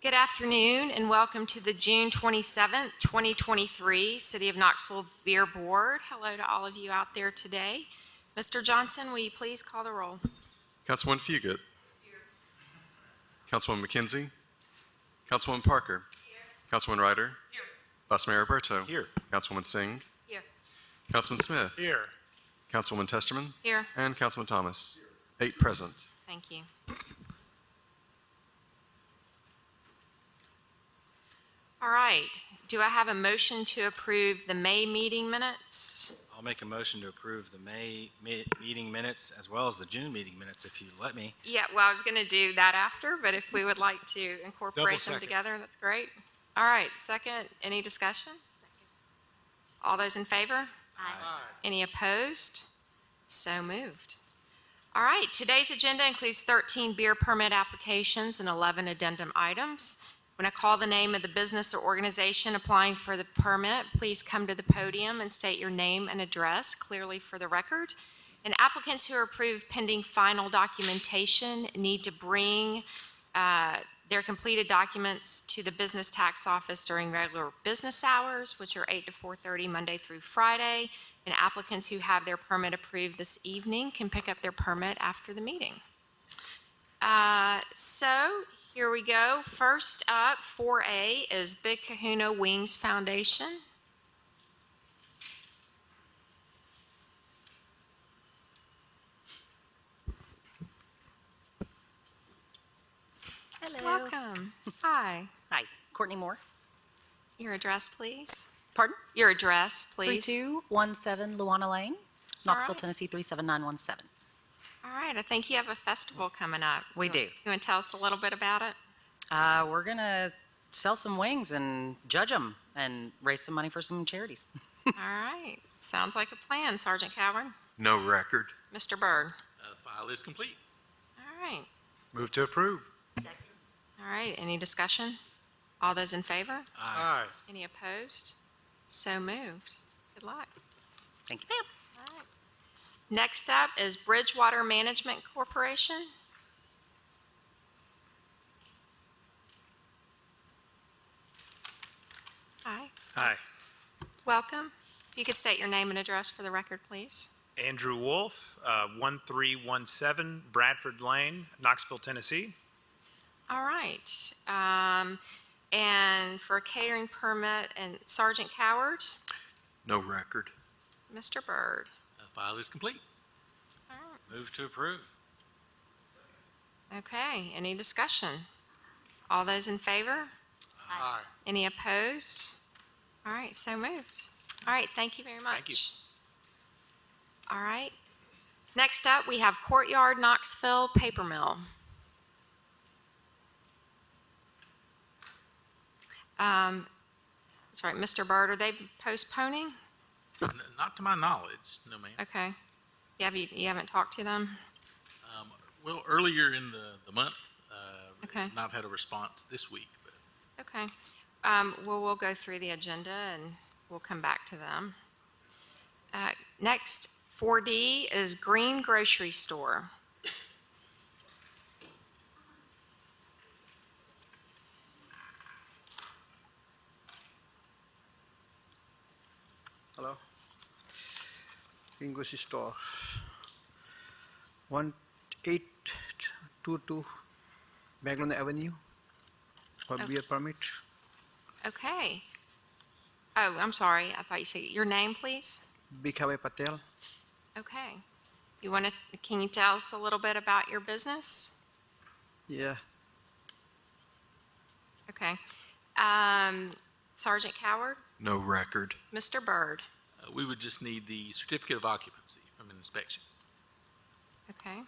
Good afternoon and welcome to the June 27th, 2023 City of Knoxville Beer Board. Hello to all of you out there today. Mr. Johnson, will you please call the roll? Councilwoman Fugit. Here. Councilwoman McKenzie. Councilwoman Parker. Here. Councilwoman Ryder. Here. Vice Mayor Roberto. Here. Councilwoman Singh. Here. Councilman Smith. Here. Councilwoman Testerman. Here. And Councilman Thomas. 8 present. Thank you. All right. Do I have a motion to approve the May meeting minutes? I'll make a motion to approve the May meeting minutes as well as the June meeting minutes if you let me. Yeah, well, I was going to do that after, but if we would like to incorporate them second. together, that's great. All right. Second, any discussion? All those in favor? Aye. Any opposed? So moved. All right, today's agenda includes 13 beer permit applications and 11 addendum items. When I call the name of the business or organization applying for the permit, please come to the podium and state your name and address clearly for the record. And applicants who are approved pending final documentation need to bring their completed documents to the business tax office during regular business hours, which are 8 to 4:30 Monday through Friday. And applicants who have their permit approved this evening can pick up their permit after the meeting. So here we go. First up, 4A is Big Kahuna Wings Foundation. Hello. Welcome. Hi. Hi, Courtney Moore. Your address, please. Pardon? Your address, please. 3217 Luana Lane, Knoxville, right. Tennessee 37917. All right. I think you have a festival coming up. We do. You want to tell us a little bit about it? We're going to sell some wings and judge them and raise some money for some charities. All right. Sounds like a plan, Sergeant Coward. No record. Mr. Byrd. The file is complete. All right. Move to approve. All right. Any discussion? All those in favor? Aye. Any opposed? So moved. Good luck. Thank you, ma'am. All right. Next up is Bridgewater Management Corporation. Hi. Hi, Welcome. If you could state your name and address for the record, please. Andrew Wolf, 1317 Bradford Lane, Knoxville, Tennessee. All right. And for a catering permit, and Sergeant Coward, No record. Mr. Byrd. The file is complete. All right. Move to approve. Okay. Any discussion? All those in favor? Aye. Any opposed? All right. So moved. All right. Thank you very much. Thank you. All right. Next up, we have Courtyard Knoxville Paper Mill. That's right, Mr. Byrd, are they postponing? Not to my knowledge, no ma'am. Okay. You haven't talked to them? Well, earlier in the month, Okay. not had a response this week, but Okay. Well, we'll go through the agenda and we'll come back to them. Next, 4D is Green Grocery Store. Hello. Green Grocery Store. 1822 Baglon Avenue for Okay. beer permit. Okay. Oh, I'm sorry. I thought you said your name, please. Bikhawe Patel. Okay. Can you tell us a little bit about your business? Yeah. Okay. Sergeant Coward, No record. Mr. Byrd. we would just need the certificate of occupancy from an inspection. Okay.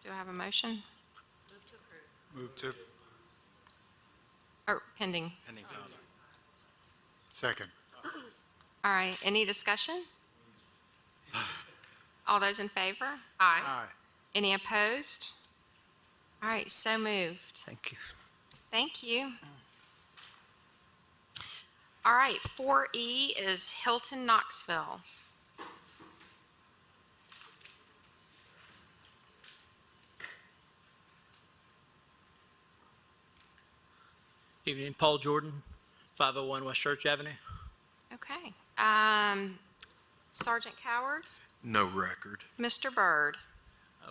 Do I have a motion? Move to. Or pending? Pending file. Second. All right. Any discussion? All those in favor? Aye. Any opposed? All right. So moved. Thank you. Thank you. All right. 4E is Hilton Knoxville. Evening, Paul Jordan, 501 West Church Avenue. Okay. Sergeant Coward, No record. Mr. Byrd.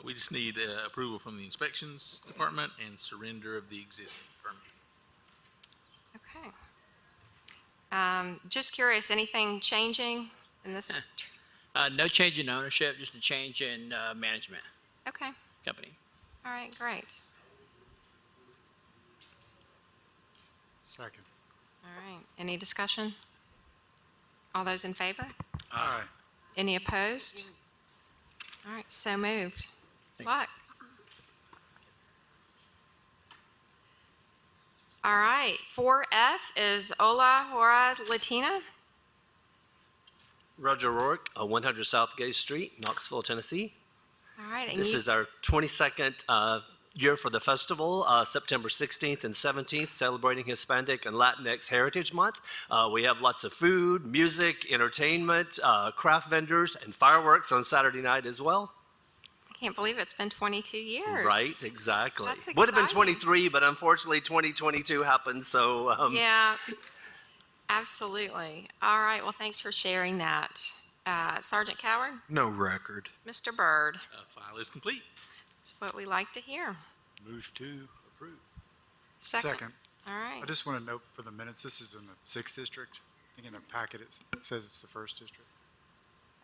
We just need approval from the inspections department and surrender of the existing permit. Okay. Just curious, anything changing in this? No change in ownership, just a change in management Okay. company. All right, great. Second. All right. Any discussion? All those in favor? Aye. Any opposed? All right, so moved. Good luck. All right, 4F is Ola Juarez Latina. Roger Rourke, 100 South Gay Street, Knoxville, Tennessee. All right, and This you, is our 22nd year for the festival, September 16th and 17th, celebrating Hispanic and Latinx Heritage Month. We have lots of food, music, entertainment, craft vendors, and fireworks on Saturday night as well. I can't believe it's been 22 years. Right, exactly. That's Would have been exciting. 23, but unfortunately 2022 happened, so Yeah, absolutely. All right, well, thanks for sharing that. Sergeant Coward, No record. Mr. Byrd, File is complete. that's what we like to hear. Move to approve. Second. All right. I just want to note for the minutes, this is in the 6th district. I think in the packet it says it's the 1st district.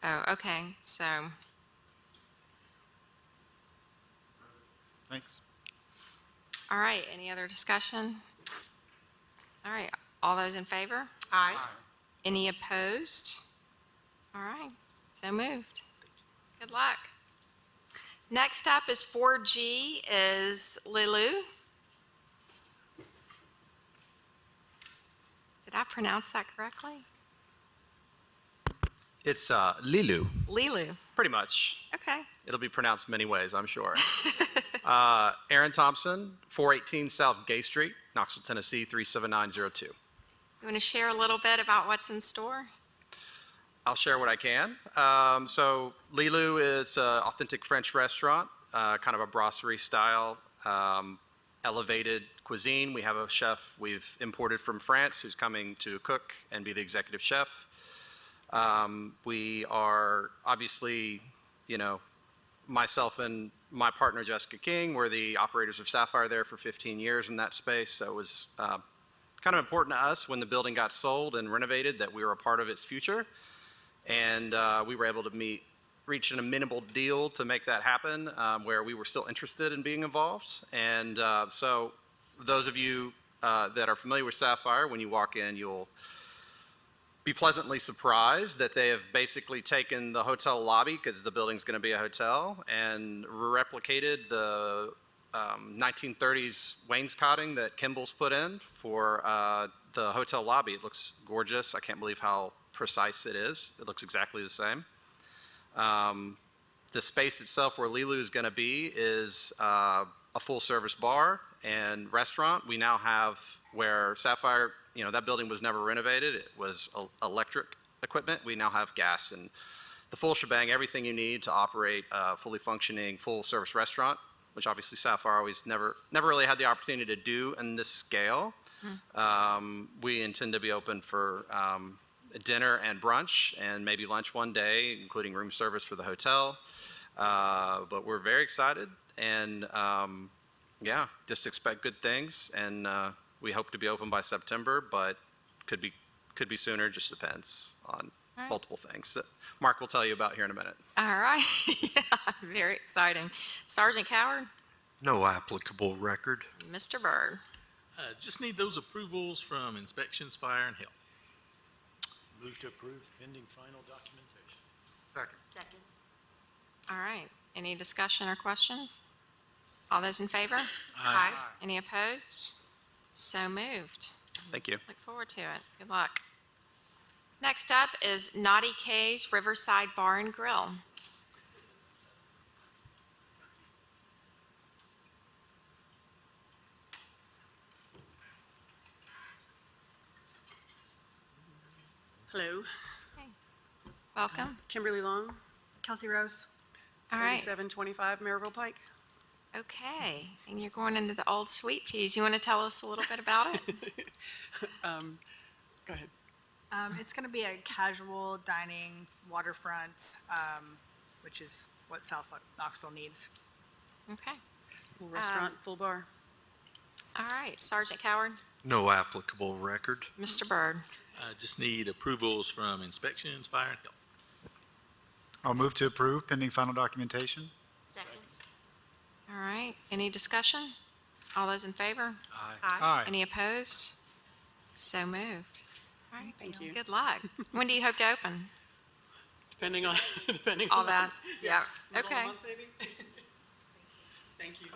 Oh, okay, so, Thanks. all right, any other discussion? All right, all those in favor? Aye. Any opposed? All right, so moved. Good luck. Next up is 4G is Lilu. Did I pronounce that correctly? It's Lilu, Lilu. pretty much. Okay. It'll be pronounced many ways, I'm sure. Aaron Thompson, 418 South Gay Street, Knoxville, Tennessee, 37902. You want to share a little bit about what's in store? I'll share what I can. So Lilu is an authentic French restaurant, kind of a brasserie style, elevated cuisine. We have a chef we've imported from France who's coming to cook and be the executive chef. We are obviously, myself and my partner Jessica King were the operators of Sapphire there for 15 years in that space. So it was kind of important to us when the building got sold and renovated that we were a part of its future. And we were able to reach an amenable deal to make that happen, where we were still interested in being involved. And so those of you that are familiar with Sapphire, when you walk in, you'll be pleasantly surprised that they have basically taken the hotel lobby, because the building's going to be a hotel, and replicated the 1930s wainscoting that Kimball's put in for the hotel lobby. It looks gorgeous. I can't believe how precise it is. It looks exactly the same. The space itself where Lilu is going to be is a full-service bar and restaurant. We now have where Sapphire, that building was never renovated. It was electric equipment. We now have gas and the full shebang, everything you need to operate a fully functioning, full-service restaurant, which obviously Sapphire always never really had the opportunity to do in this scale. We intend to be open for dinner and brunch and maybe lunch one day, including room service for the hotel. But we're very excited, and just expect good things. And we hope to be open by September, but could be sooner. Just depends on multiple things that Mark will tell you about here in a minute. All right. Yeah, very exciting. Sergeant Coward, No applicable record. Mr. Byrd. Just need those approvals from inspections, fire, and health. Move to approve pending final documentation. Second. All right. Any discussion or questions? All those in favor? Aye. Any opposed? So moved. Thank you. Look forward to it. Good luck. Next up is Naughty K's Riverside Bar and Grill. Hello, Welcome. Kimberly Long, Kelsey Rose, All right. 3725 Maryville Pike. Okay, and you're going into the old sweet peas. You want to tell us a little bit about it? Go ahead. It's going to be a casual dining waterfront, which is what South Knoxville needs. Okay. Full restaurant, full bar. All right, Sergeant Coward, No applicable record. Mr. Byrd. Just need approvals from inspections, fire, and health. I'll move to approve pending final documentation. All right, any discussion? All those in favor? Aye. Any opposed? So moved. All right, Thank you. good luck. When do you hope to open? Depending on All that? Yeah, okay. maybe. Thank you.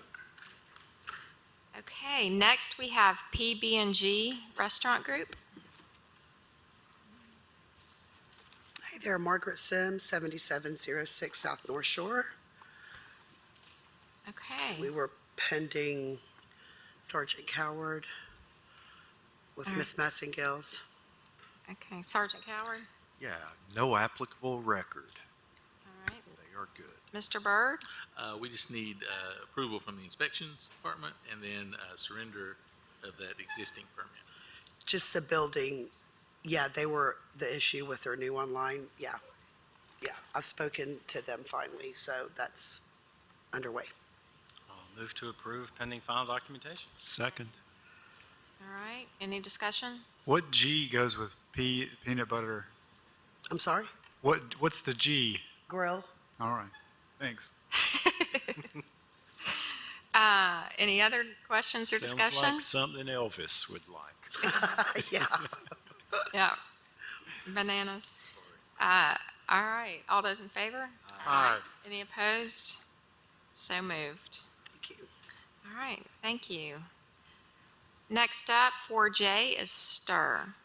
Okay, next we have PB&G Restaurant Group. Hi there, Margaret Sims, 7706 South North Shore. Okay. We were pending Sergeant Coward with All right. Miss Massengales. Okay, Sergeant Coward. Yeah, no applicable record. All right, They are good. Mr. Byrd. We just need approval from the inspections department and then surrender of that existing permit. Just the building, yeah, they were the issue with their new online, yeah. Yeah, I've spoken to them finally, so that's underway. I'll move to approve pending final documentation. Second. All right, any discussion? What G goes with peanut butter? I'm sorry? What's the G? Grill? All right, thanks. Any other questions or Sounds discussion? like something Elvis would like. Yeah. Yeah. Bananas. All right, all those in favor? Aye. Any opposed? So moved. Thank you. All right, thank you. Next up, 4J is Stir.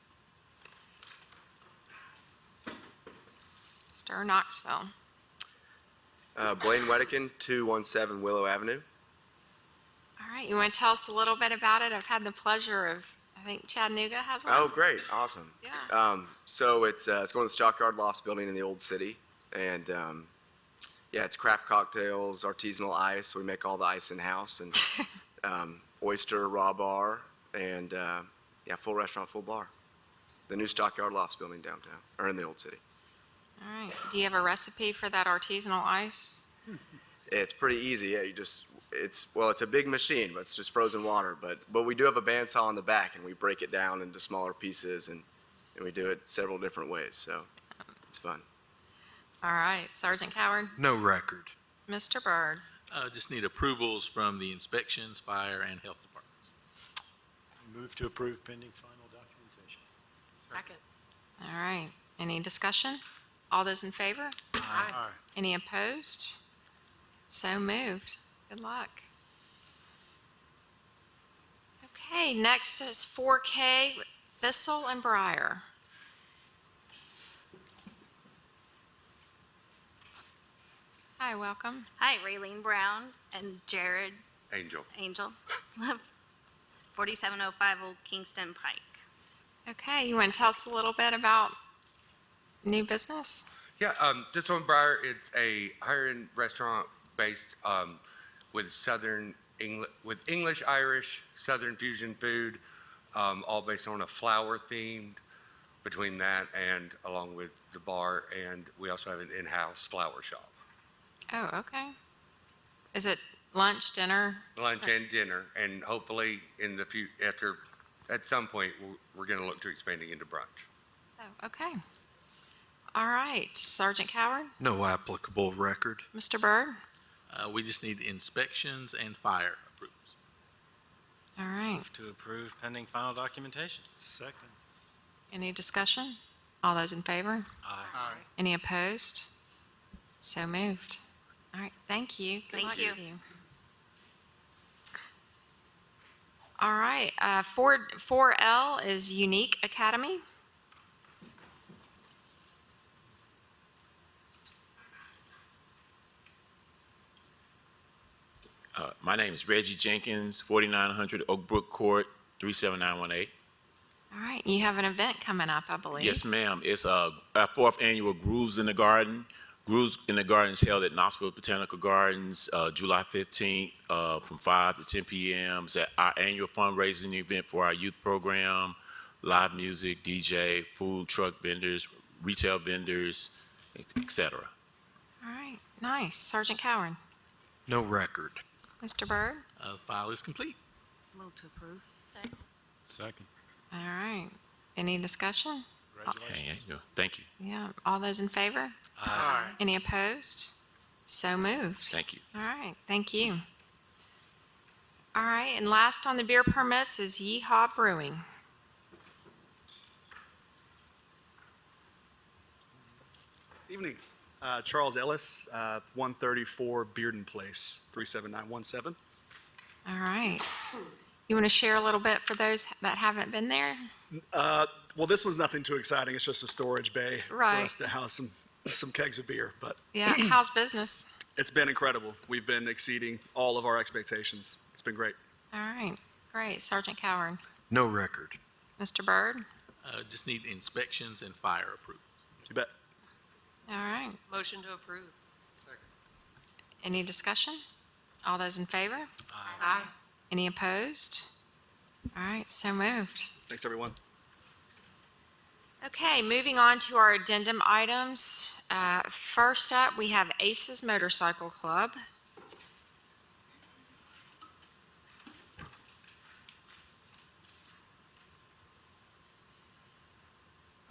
Stir Knoxville. Blaine Wedekin, 217 Willow Avenue. All right, you want to tell us a little bit about it? I've had the pleasure of, I think Chattanooga has one. Oh, great. Awesome. Yeah. So it's going to the Stockyard Lofts building in the Old City. And yeah, it's craft cocktails, artisanal ice. We make all the ice in-house. And oyster, raw bar, and yeah, full restaurant, full bar. The new Stockyard Lofts building downtown, or in the Old City. All right, do you have a recipe for that artisanal ice? It's pretty easy. Yeah, it's a big machine, but it's just frozen water. But we do have a bandsaw in the back, and we break it down into smaller pieces, and we do it several different ways. So it's fun. All right, Sergeant Coward, No record. Mr. Byrd. Just need approvals from the inspections, fire, and health departments. Move to approve pending final documentation. Second. All right, any discussion? All those in favor? Aye. Any opposed? So moved. Good luck. Okay, next is 4K Thistle and Briar. Hi, welcome. Hi, Raylene Brown and Jared Angel. Angel, 4705 Old Kingston Pike. Okay, you want to tell us a little bit about new business? Yeah, this one, Briar, it's a higher-end restaurant based with with English, Irish, Southern fusion food, all based on a flower themed between that and along with the bar, and we also have an in-house flower shop. Oh, okay. Is it lunch, dinner? Lunch and dinner, and hopefully in the at some point, we're going to look to expanding into brunch. Oh, okay. All right, Sergeant Coward, No applicable record. Mr. Byrd. We just need inspections and fire approvals. All right, Move to approve pending final documentation. Second. any discussion? All those in favor? Aye. Any opposed? So moved. All right, thank you. Good Thank luck you. to you. All right, 4L is Unique Academy. My name is Reggie Jenkins, 4900 Oak Brook Court, 37918. All right, you have an event coming up, I believe. Yes, ma'am. It's our fourth annual Grooves in the Garden Grooves in the Garden is held at Knoxville Botanical Gardens, July 15th, from 5 to 10 p.m. It's our annual fundraising event for our youth program, live music, DJ, food truck vendors, retail vendors, etc. All right, nice. Sergeant Cowan. No record. Mr. Byrd? The file is complete. Move to approve. Second. All right. Any discussion? Okay, there you go. Thank you. Yeah, all those in favor? Aye. Any opposed? So moved. Thank you. All right, thank you. All right, and last on the beer permits is Yeehaw Brewing. Evening. Charles Ellis, 134 Bearden Place, 37917. All right. You want to share a little bit for those that haven't been there? Well, this was nothing too exciting. It's just a storage bay for Right. us to house some kegs of beer. But Yeah, how's business? it's been incredible. We've been exceeding all of our expectations. It's been great. All right, great. Sergeant Coward. No record. Mr. Byrd? Just need inspections and fire approval. You bet. All right. Motion to approve. Any discussion? All those in favor? Aye. Any opposed? All right, so moved. Thanks, everyone. Okay, moving on to our addendum items. First up, we have Aces Motorcycle Club.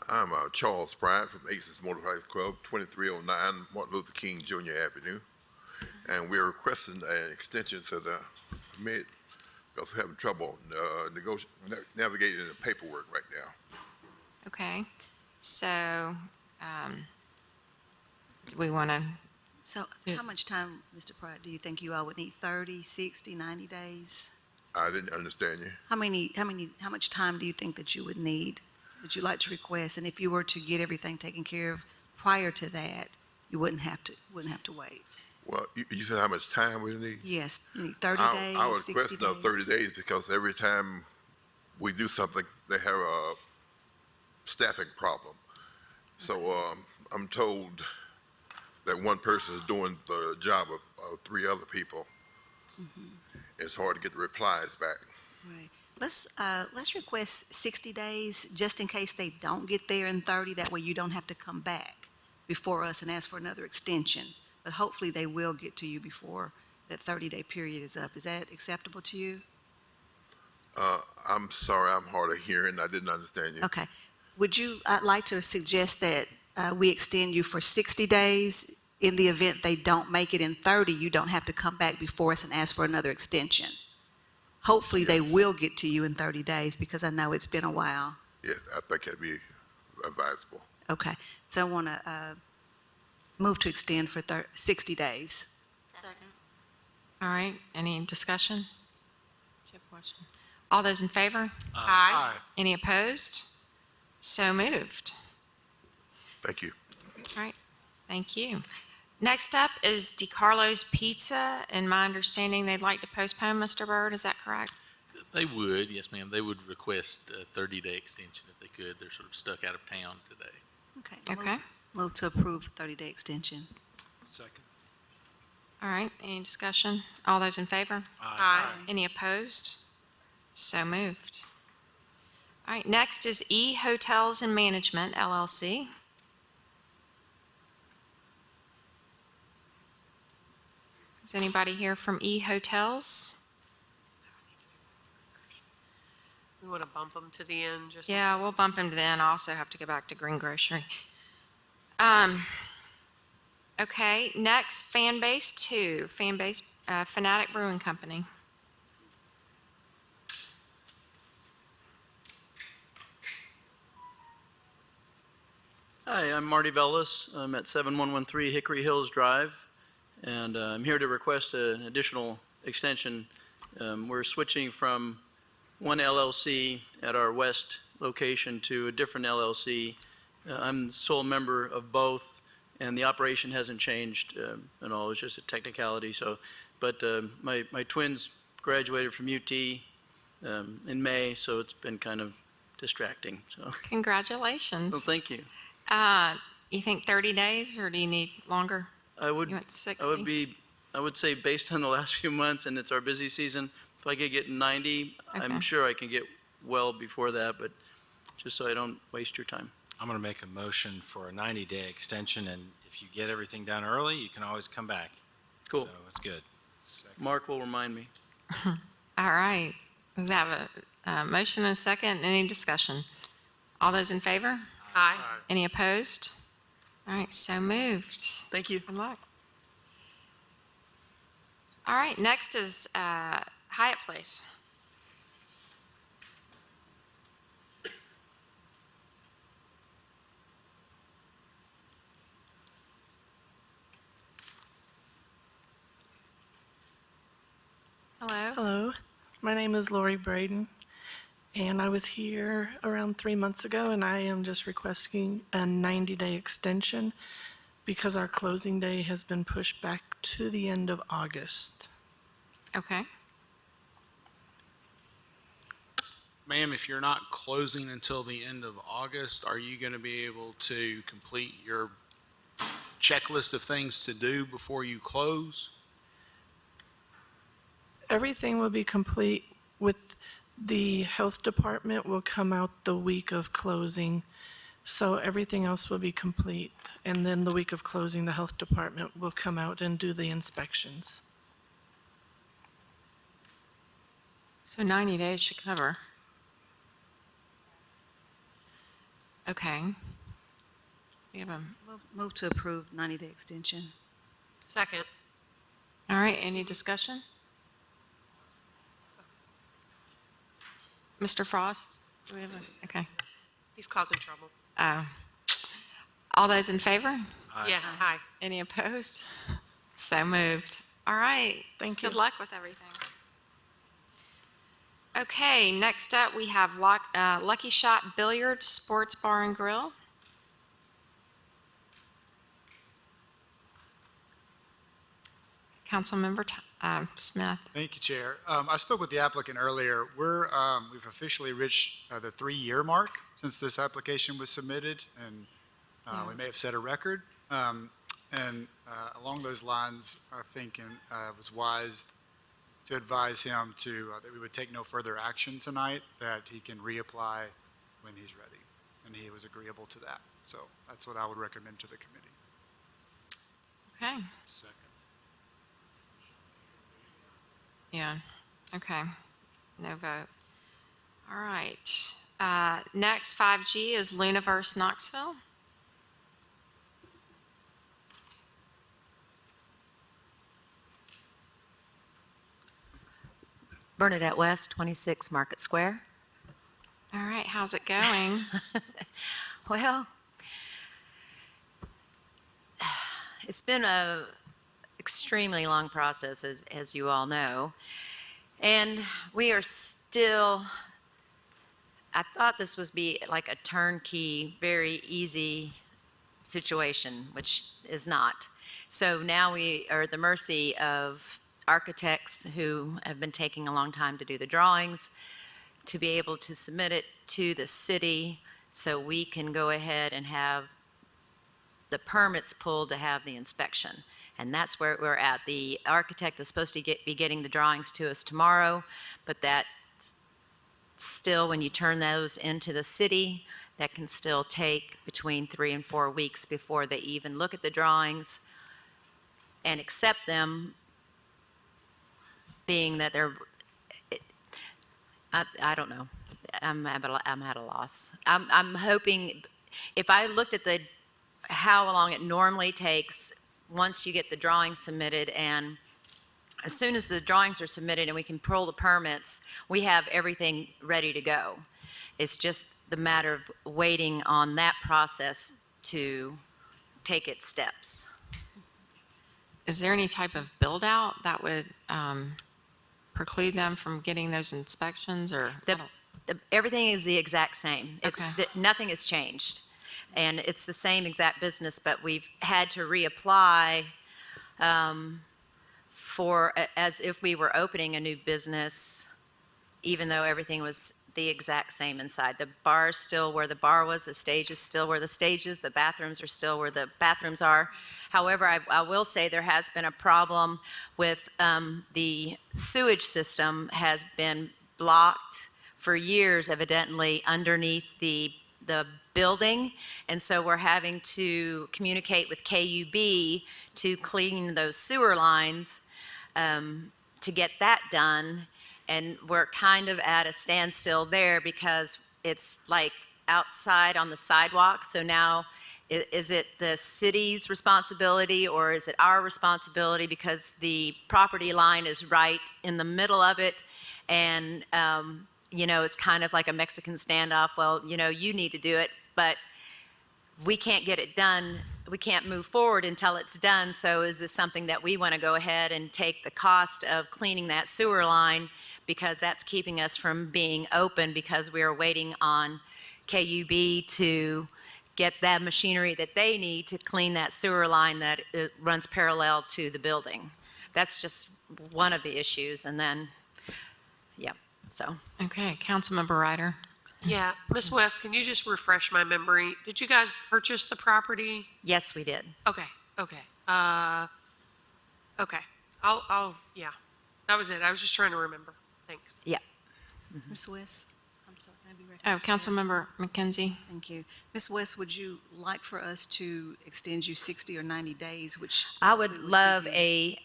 I'm Charles Bryant from Aces Motorcycle Club, 2309 Martin Luther King Jr. Avenue. And we're requesting an extension to the permit because we're having trouble navigating the paperwork right now. Okay, so we want to, So how much time, Mr. Pratt, do you think you all would need? 30, 60, 90 days? I didn't understand you. How much time do you think that you would need? Would you like to request? And if you were to get everything taken care of prior to that, you wouldn't have to wait. Well, you said how much time we need? Yes, you need 30 days, I would 60 request another 30 days? days because every time we do something, they have a staffing problem. So I'm told that one person is doing the job of 3 other people. It's hard to get the replies back. Right. Let's request 60 days, just in case they don't get there in 30. That way you don't have to come back before us and ask for another extension. But hopefully they will get to you before that 30-day period is up. Is that acceptable to you? I'm sorry, I'm hard of hearing. I didn't understand you. Okay. I'd like to suggest that we extend you for 60 days. In the event they don't make it in 30, you don't have to come back before us and ask for another extension. Hopefully they will get to you in 30 days because I know it's been a while. Yes, I think that'd be advisable. Okay. So I want to move to extend for 60 days. all right, any discussion? Do you have a question? All those in favor? Aye. Any opposed? So moved. Thank you. All right, thank you. Next up is DiCarlo's Pizza, and my understanding they'd like to postpone, Mr. Byrd, is that correct? They would, yes, ma'am. They would request a 30-day extension if they could. They're sort of stuck out of town today. Okay. Okay. Move to approve 30-day extension. Second. All right, any discussion? All those in favor? Aye. Any opposed? So moved. All right, next is E Hotels and Management, LLC. Is anybody here from E Hotels? We want to bump them to the end, just. Yeah, we'll bump him to the end. I also have to go back to Green Grocery. Okay, next, Fanbase 2, Fanatic Brewing Company. Hi, I'm Marty Bellis. I'm at 7113 Hickory Hills Drive, and I'm here to request an additional extension. We're switching from one LLC at our west location to a different LLC. I'm the sole member of both, and the operation hasn't changed at all. It's just a technicality. But my twins graduated from UT in May, so it's been kind of distracting. So. Congratulations. Well, thank you. You think 30 days, or do you need longer? I would, You went 60? I would say based on the last few months, and it's our busy season, if I could get 90, I'm Okay. sure I can get well before that, but just so I don't waste your time. I'm going to make a motion for a 90-day extension, and if you get everything done early, you can always come back. Cool. So it's good. Mark will remind me. All right. We have a motion and a second. Any discussion? All those in favor? Aye. Any opposed? All right, so moved. Thank you. Good luck. All right, next is Hyatt Place. Hello. Hello, my name is Lori Braden, and I was here around 3 months ago, and I am just requesting a 90-day extension because our closing day has been pushed back to the end of August. Okay. Ma'am, if you're not closing until the end of August, are you going to be able to complete your checklist of things to do before you close? Everything will be complete with the health department will come out the week of closing, so everything else will be complete. And then the week of closing, the health department will come out and do the inspections. So 90 days should cover. Okay. We have a, Move to approve 90-day extension. Second. all right, any discussion? Mr. Frost? Do we have a, okay. He's causing trouble. All those in favor? Yeah, aye. Any opposed? So moved. All right. Thank you. Good luck with everything. Okay, next up, we have Lucky Shot Billiards Sports Bar and Grill. Councilmember Smith. Thank you, Chair. I spoke with the applicant earlier. We've officially reached the 3-year mark since this application was submitted, and we may have set a record. And along those lines, I think it was wise to advise him that we would take no further action tonight, that he can reapply when he's ready. And he was agreeable to that. So that's what I would recommend to the committee. Okay. Second. Yeah, okay. No vote. All right. Next, 5G is Luniverse Knoxville. Bernadette West, 26 Market Square. All right, how's it going? Well, it's been a extremely long process, as you all know, and we are still, I thought this would be like a turnkey, very easy situation, which is not. So now we are at the mercy of architects who have been taking a long time to do the drawings, to be able to submit it to the city so we can go ahead and have the permits pulled to have the inspection. And that's where we're at. The architect is supposed to be getting the drawings to us tomorrow, but that still, when you turn those into the city, that can still take between 3 and 4 weeks before they even look at the drawings and accept them, being that they're, I don't know. I'm at a loss. I'm hoping, if I looked at how long it normally takes once you get the drawings submitted, and as soon as the drawings are submitted and we can pull the permits, we have everything ready to go. It's just the matter of waiting on that process to take its steps. Is there any type of build-out that would preclude them from getting those inspections, or? Everything is the exact same. Okay. Nothing has changed. And it's the same exact business, but we've had to reapply as if we were opening a new business, even though everything was the exact same inside. The bar is still where the bar was, the stage is still where the stage is, the bathrooms are still where the bathrooms are. However, I will say there has been a problem with the sewage system has been blocked for years, evidently, underneath the building. And so we're having to communicate with KUB to clean those sewer lines to get that done. And we're kind of at a standstill there because it's like outside on the sidewalk. So now, is it the city's responsibility or is it our responsibility because the property line is right in the middle of it? And, you know, it's kind of like a Mexican standoff. Well, you know, you need to do it, but we can't get it done. We can't move forward until it's done. So is this something that we want to go ahead and take the cost of cleaning that sewer line because that's keeping us from being open because we are waiting on KUB to get that machinery that they need to clean that sewer line that runs parallel to the building. That's just one of the issues. And then, yeah, so. Okay, Councilmember Ryder. Yeah, Ms. West, can you just refresh my memory? Did you guys purchase the property? Yes, we did. Okay, okay. Okay, yeah, that was it. I was just trying to remember. Thanks. Yeah. Ms. West? I'm sorry, can I be Oh, recognized? Councilmember McKenzie. Thank you. Ms. West, would you like for us to extend you 60 or 90 days, which? I would hopefully love give you-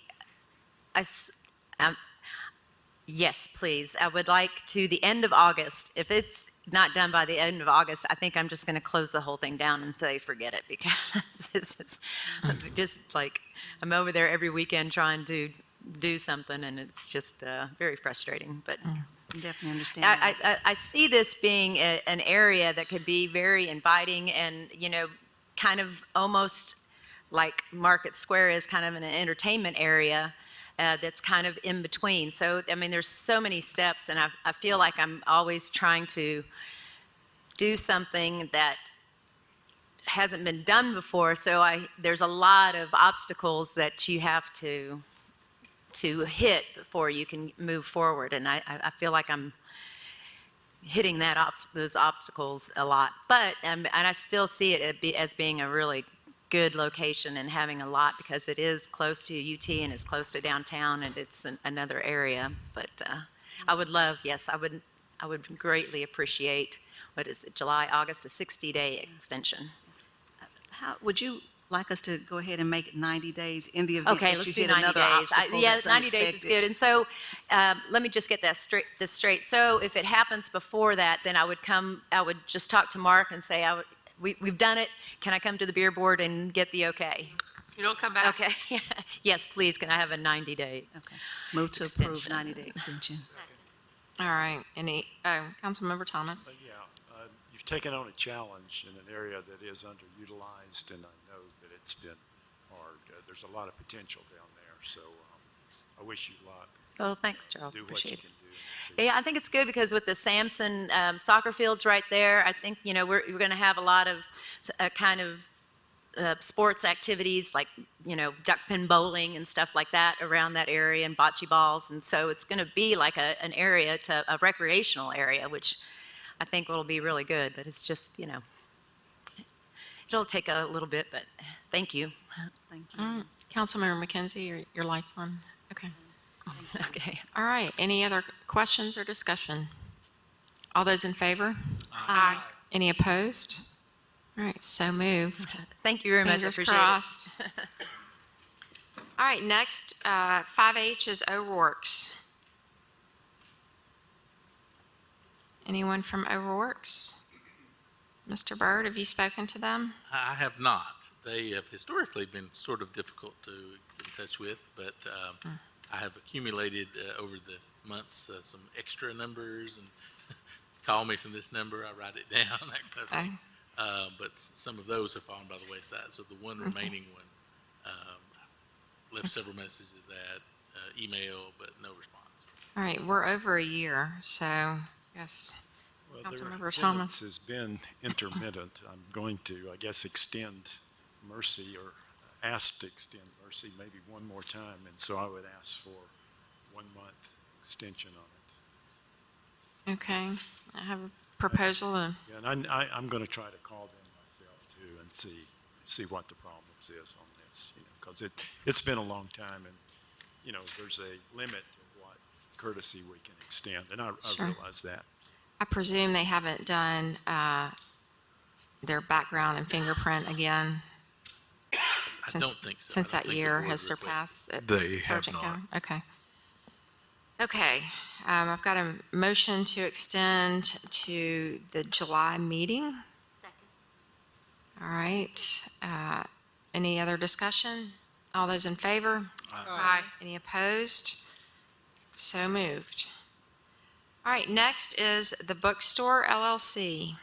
yes, please. I would like to the end of August. If it's not done by the end of August, I think I'm just going to close the whole thing down and say forget it because this is just like I'm over there every weekend trying to do something and it's just very frustrating. But I definitely understand that. I see this being an area that could be very inviting and, you know, kind of almost like Market Square is kind of an entertainment area that's kind of in between. So, I mean, there's so many steps and I feel like I'm always trying to do something that hasn't been done before. So there's a lot of obstacles that you have to hit before you can move forward. And I feel like I'm hitting those obstacles a lot. But, and I still see it as being a really good location and having a lot because it is close to UT and it's close to downtown and it's another area. But I would love, yes, I would greatly appreciate, what is it, July, August, a 60-day extension. How, would you like us to go ahead and make it 90 days in the event Okay, that let's you do hit 90 another days. obstacle Yeah, that's 90 days is unexpected? good. And so let me just get this straight. So if it happens before that, then I would just talk to Mark and say, we've done it. Can I come to the beer board and get the okay? You don't come back? Okay. Yes, please. Can I have a 90-day? Okay. Move to approve 90-day extension. All right, Councilmember Thomas. You've taken on a challenge in an area that is underutilized, and I know that it's been hard. There's a lot of potential down there, so I wish you luck. Oh, thanks, Charles. Do what Appreciate you it. can do. Yeah, I think it's good because with the Sampson soccer fields right there, I think, you know, we're going to have a lot of kind of sports activities like, you know, duck pin bowling and stuff like that around that area and bocce balls. And so it's going to be like an area a recreational area, which I think will be really good. But it's just, you know, it'll take a little bit, but thank you. Thank you. Councilmember McKenzie, your light's on. Okay. Okay. All right, any other questions or discussion? All those in favor? Aye. Any opposed? All right, so moved. Thank you very much. I Fingers appreciate crossed. it. All right, next, 5H is O'Rourke's. Anyone from O'Rourke's? Mr. Byrd, have you spoken to them? I have not. They have historically been sort of difficult to get in touch with, but I have accumulated over the months some extra numbers and call me from this number, I write it down, that kind of thing. But some of those have fallen by the wayside. So the one remaining one left several messages at email, but no response. All right, we're over a year, so yes. Well, Councilmember their Thomas. attendance has been intermittent. I'm going to, I guess, extend mercy or ask to extend mercy maybe one more time. And so I would ask for 1 month extension on it. Okay, I have a proposal. Yeah, and I'm going to try to call them myself too and see what the problems is on this, because it's been a long time, and, there's a limit to what courtesy we can extend, and I Sure. realize that. I presume they haven't done their background and fingerprint again? I don't think so. I Since don't that think the year board has requested surpassed it. They have Sergeant not. Cowan? Okay. Okay, I've got a motion to extend to the July meeting. All right, any other discussion? All those in favor? Aye. Any opposed? So moved. All right, next is the Bookstore LLC.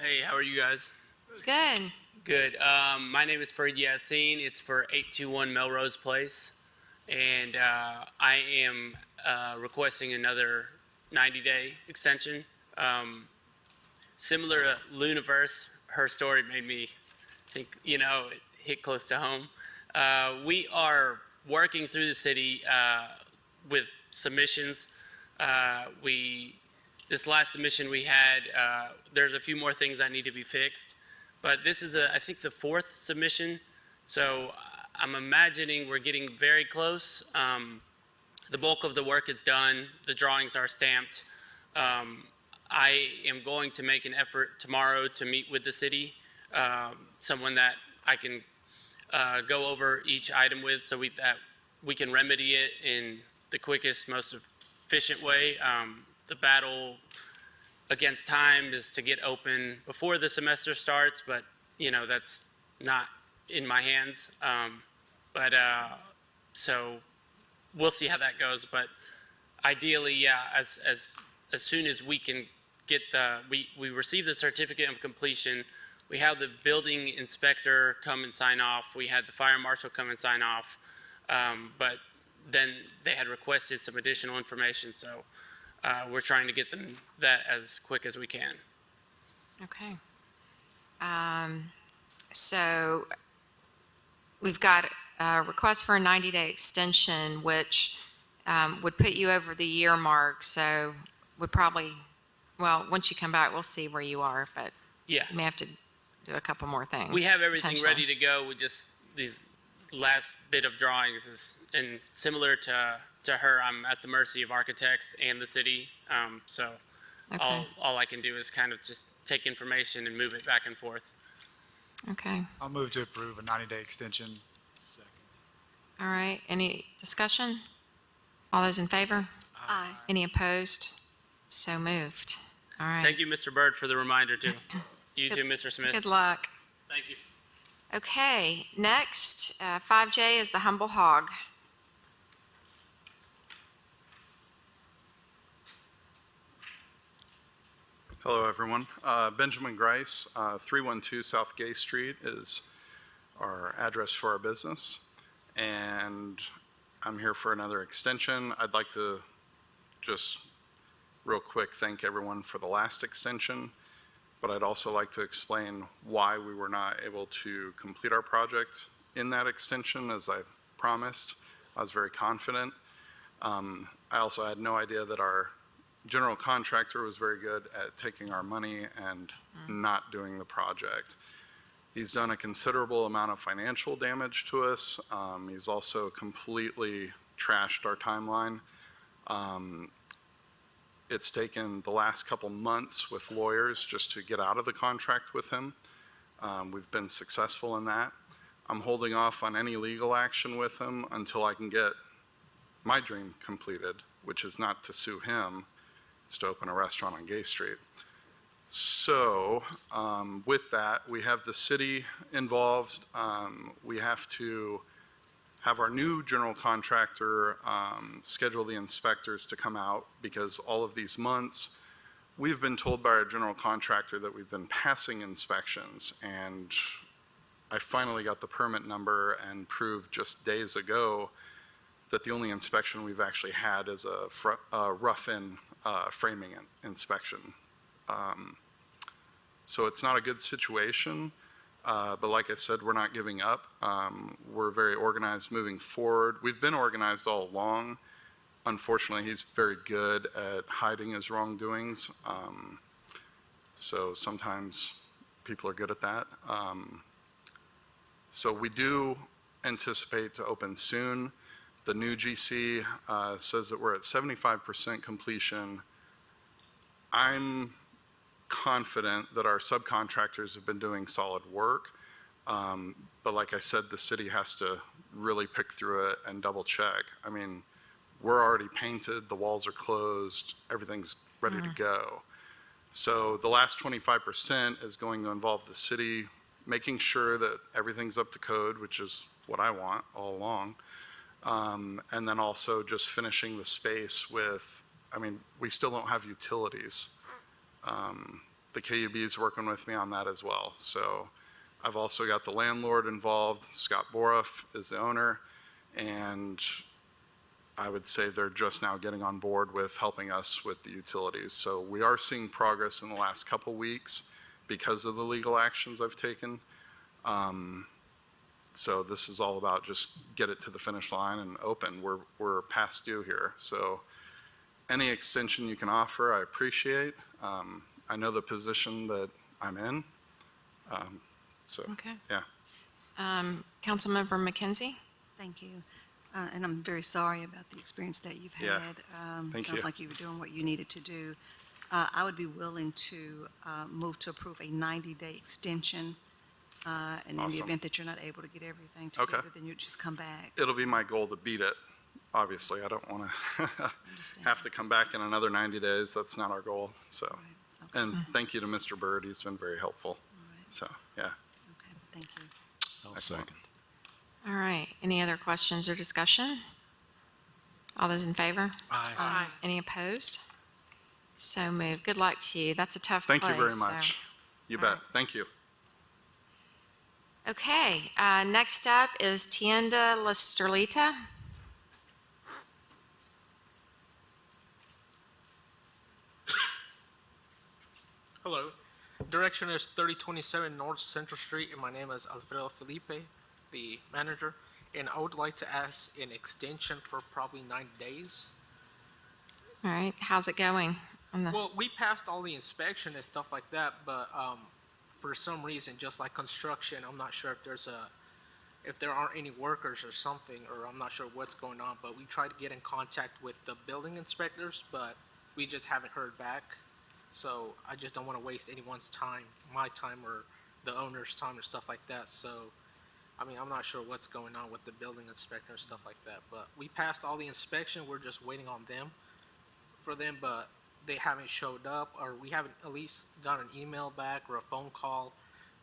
Hey, how are you guys? Good. Good. My name is Brd Yassine. It's for 821 Melrose Place. And I am requesting another 90-day extension. Similar to Luniverse, her story made me think, it hit close to home. We are working through the city with submissions. This last submission we had, there's a few more things that need to be fixed. But this is, I think, the fourth submission. So I'm imagining we're getting very close. The bulk of the work is done. The drawings are stamped. I am going to make an effort tomorrow to meet with the city, someone that I can go over each item with so that we can remedy it in the quickest, most efficient way. The battle against time is to get open before the semester starts, but that's not in my hands. So we'll see how that goes. But ideally, yeah, as soon as we can get we receive the certificate of completion, we have the building inspector come and sign off. We had the fire marshal come and sign off. But then they had requested some additional information, so we're trying to get them that as quick as we can. Okay. So we've got a request for a 90-day extension, which would put you over the year mark. So would probably, well, once you come back, we'll see where you are, but Yeah. you may have to do a couple more things. We have everything potentially. ready to go. We just, these last bit of drawings and similar to her, I'm at the mercy of architects and the city. So Okay. all I can do is kind of just take information and move it back and forth. Okay. I'll move to approve a 90-day extension. All right. Any discussion? All those in favor? Aye. Any opposed? So moved. All right. Thank you, Mr. Byrd, for the reminder too. You too, Mr. Smith. Good luck. Thank you. Okay, next, 5J is the Humble Hog. Hello, everyone. Benjamin Grice, 312 South Gay Street is our address for our business, and I'm here for another extension. I'd like to just real quick thank everyone for the last extension, but I'd also like to explain why we were not able to complete our project in that extension as I promised. I was very confident. I also had no idea that our general contractor was very good at taking our money and not doing the project. He's done a considerable amount of financial damage to us. He's also completely trashed our timeline. It's taken the last couple months with lawyers just to get out of the contract with him. We've been successful in that. I'm holding off on any legal action with him until I can get my dream completed, which is not to sue him, it's to open a restaurant on Gay Street. So with that, we have the city involved. We have to have our new general contractor schedule the inspectors to come out, because all of these months, we've been told by our general contractor that we've been passing inspections, and I finally got the permit number and proved just days ago that the only inspection we've actually had is a rough-in framing inspection. So it's not a good situation. But like I said, we're not giving up. We're very organized moving forward. We've been organized all along. Unfortunately, he's very good at hiding his wrongdoings. So sometimes people are good at that. So we do anticipate to open soon. The new GC says that we're at 75% completion. I'm confident that our subcontractors have been doing solid work. But like I said, the city has to really pick through it and double check. I mean, we're already painted, the walls are closed, everything's ready to go. So the last 25% is going to involve the city making sure that everything's up to code, which is what I want all along. And then also just finishing the space with, I mean, we still don't have utilities. The KUB is working with me on that as well. So I've also got the landlord involved. Scott Boroff is the owner, and I would say they're just now getting on board with helping us with the utilities. So we are seeing progress in the last couple weeks because of the legal actions I've taken. So this is all about just get it to the finish line and open. We're past due here. So any extension you can offer, I appreciate. I know the position that I'm in. So, Okay. yeah. Councilmember McKenzie? Thank you. And I'm very sorry about the experience that you've had. Yeah. Thank Sounds you. like you were doing what you needed to do. I would be willing to move to approve a 90-day extension. And in the Awesome. event that you're not able to get everything Okay. together, then you just come back. It'll be my goal to beat it. Obviously, I don't want to have to come back in another 90 days. That's not our goal. So, and thank you to Mr. Bird. He's been very helpful. So, yeah. Okay, thank you. I'll second. All right. Any other questions or discussion? All those in favor? Aye. Any opposed? So moved. Good luck to you. That's a tough Thank place. you very much. You bet. Thank you. Okay. Next up is Tienda La Sterlita. Hello. Direction is 3027 North Central Street, and my name is Alfredo Felipe, the manager. And I would like to ask an extension for probably 90 days. All right. How's it going? Well, we passed all the inspection and stuff like that, but for some reason, just like construction, I'm not sure if there aren't any workers or something, or I'm not sure what's going on. But we tried to get in contact with the building inspectors, but we just haven't heard back. So I just don't want to waste anyone's time, my time or the owner's time or stuff like that. So, I mean, I'm not sure what's going on with the building inspector and stuff like that. But we passed all the inspection. We're just waiting on them but they haven't showed up, or we haven't at least got an email back or a phone call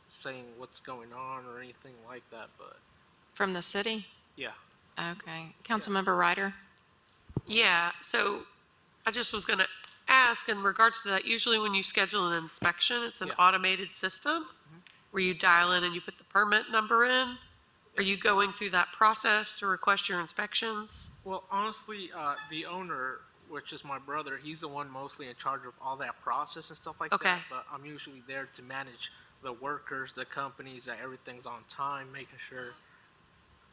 saying what's going on or anything like that. But From the city? yeah. Okay. Councilmember Ryder? Yeah, so I just was going to ask in regards to that, usually when you schedule an inspection, it's an automated system where you dial in and you put the permit number in. Are you going through that process to request your inspections? Well, honestly, the owner, which is my brother, he's the one mostly in charge of all that process and stuff like Okay. that. But I'm usually there to manage the workers, the companies, that everything's on time, making sure.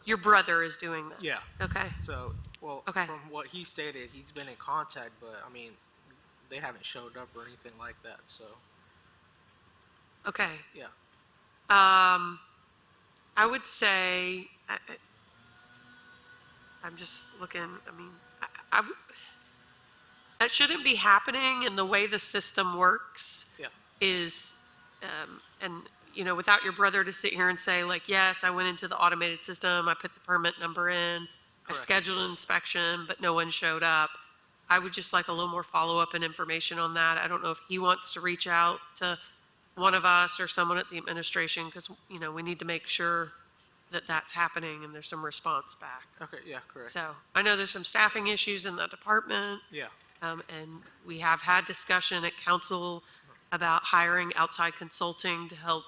Your brother is doing that? Yeah. Okay. So, well, Okay. from what he stated, he's been in contact, but I mean, they haven't showed up or anything like that. So, Okay. yeah. I would say, I'm just looking, I mean, that shouldn't be happening, and the way the system works Yeah. is, and, you know, without your brother to sit here and say, like, yes, I went into the automated system, I put the permit number in, I Correct. scheduled an inspection, but no one showed up. I would just like a little more follow-up and information on that. I don't know if he wants to reach out to one of us or someone at the administration, because, you know, we need to make sure that that's happening and there's some response back. Okay, yeah, correct. So I know there's some staffing issues in that department. Yeah. And we have had discussion at council about hiring outside consulting to help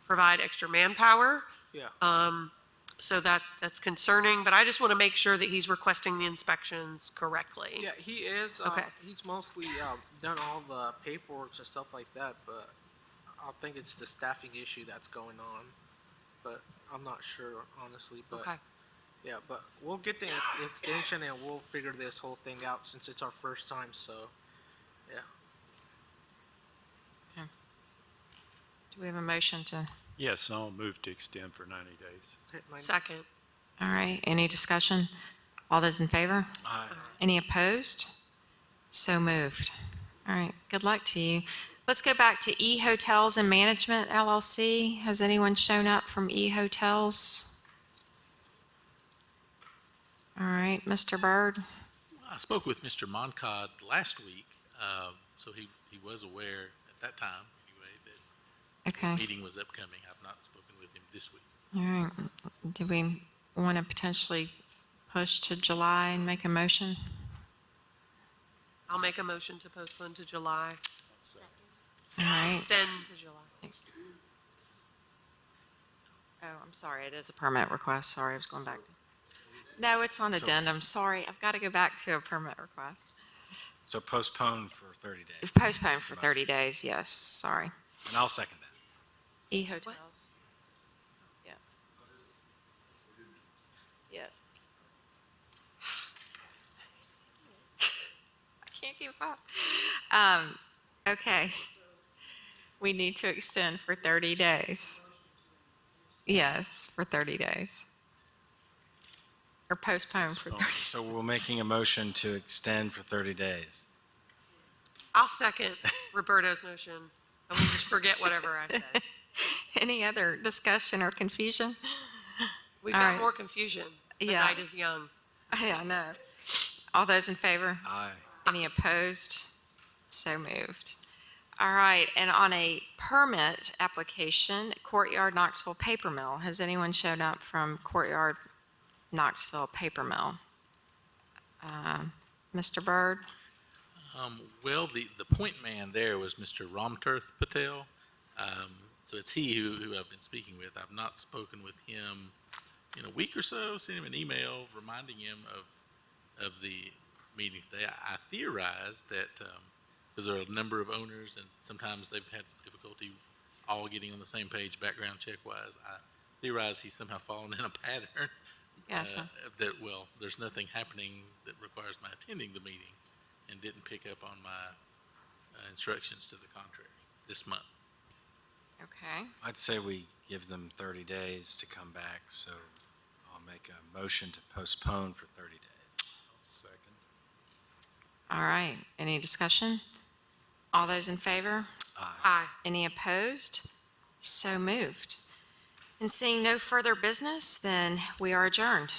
provide extra manpower. Yeah. So that's concerning, but I just want to make sure that he's requesting the inspections correctly. Yeah, he is. Okay. He's mostly done all the paperwork and stuff like that, but I think it's the staffing issue that's going on, but I'm not sure honestly, but. Okay. Yeah, but we'll get the extension and we'll figure this whole thing out since it's our first time, so, yeah. Do we have a motion to? Yes, I'll move to extend for 90 days. Second. All right, any discussion? All those in favor? Aye. Any opposed? So moved. All right, good luck to you. Let's go back to E Hotels and Management LLC. Has anyone shown up from E Hotels? All right, Mr. Byrd. I spoke with Mr. Moncod last week, so he was aware at that time, anyway, that Okay. the meeting was upcoming. I've not spoken with him this week. All right, do we want to potentially push to July and make a motion? I'll make a motion to postpone to July. All right. Extend to July. Oh, I'm sorry, it is a permit request. Sorry, I was going back. No, it's on addendum. Sorry, I've got to go back to a permit request. So postpone for 30 days. Postpone for 30 days, yes, sorry. And I'll second that. E Hotels. Yeah. Yes. I can't keep up. Okay. We need to extend for 30 days. Yes, for 30 days. Or postpone for 30. So we're making a motion to extend for 30 days. I'll second Roberto's motion. I will just forget whatever I said. Any other discussion or confusion? We've All got right. more confusion. The Yeah. night is young. Yeah, I know. All those in favor? Aye. Any opposed? So moved. All right, and on a permit application, Courtyard Knoxville Paper Mill, has anyone shown up from Courtyard Knoxville Paper Mill? Mr. Byrd? Well, the point man there was Mr. Ramtirth Patel. So it's he who I've been speaking with. I've not spoken with him in a week or so, sent him an email reminding him of the meeting today. I theorize that, because there are a number of owners and sometimes they've had difficulty all getting on the same page background check wise, I theorize he's somehow fallen in a pattern. Gotcha. That, well, there's nothing happening that requires my attending the meeting and didn't pick up on my instructions to the contrary this month. Okay. I'd say we give them 30 days to come back, so I'll make a motion to postpone for 30 days. Second. All right, any discussion? All those in favor? Aye. Any opposed? So moved. And seeing no further business, then we are adjourned.